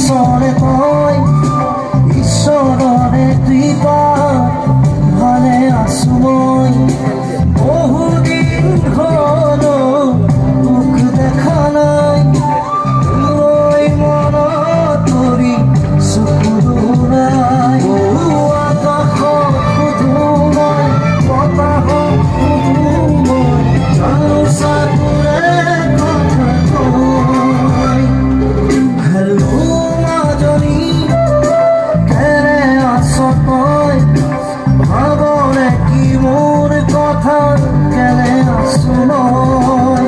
ওচৰে তই ঈশ্বৰৰে কৃপাত ভালে আছো মই। বহুদিন হ'লো তোক দেখা নাই, তোলৈ মনত কৰি চকুলো নাই। আকাশত সুধো মই, বতাহত সুধো মই, জানো চাটোৰে কথা কয়। হেল্ল' মাজনী, কেনে আছ তই? ভাবনে কি মোৰ কথা, কেনে আছো মই?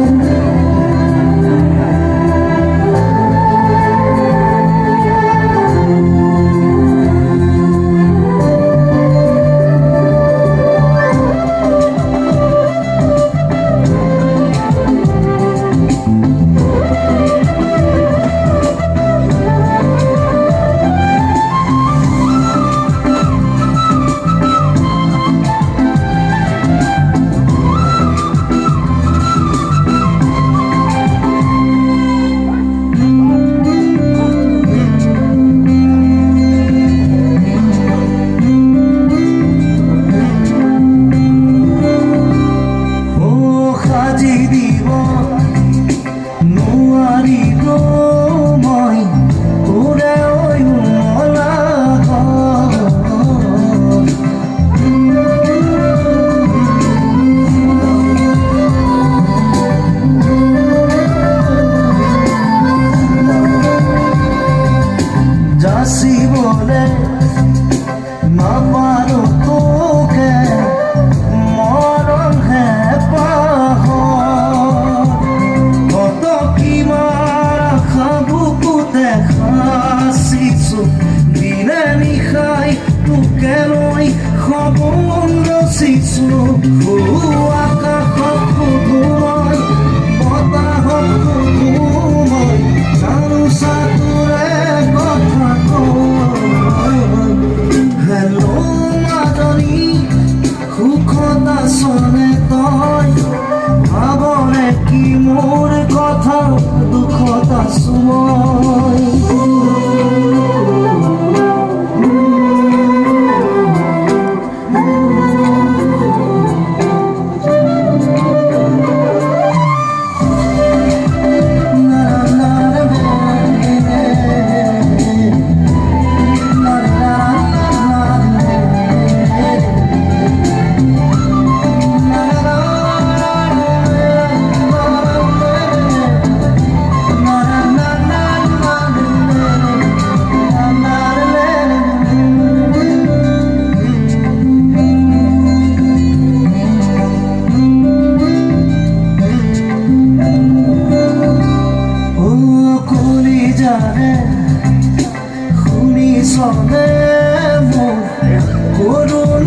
যাচিবলে নাপাৰো তোকে, মৰম হেঁপাহ কত কিমান আশা বুকুতে সাঁচিছো। দিনে নিশাই তোকে লৈ সপোন ৰচিছো। আকাশত সুধো মই, বতাহত সুধো মই, জানো চাটোৰে কথা কয়। হেল্ল' মাজনী, সুখত আছনে তই? ভাবনে কি মোৰ কথা, দুখত আছো মই। শুনিছনে মোৰ কৰুণ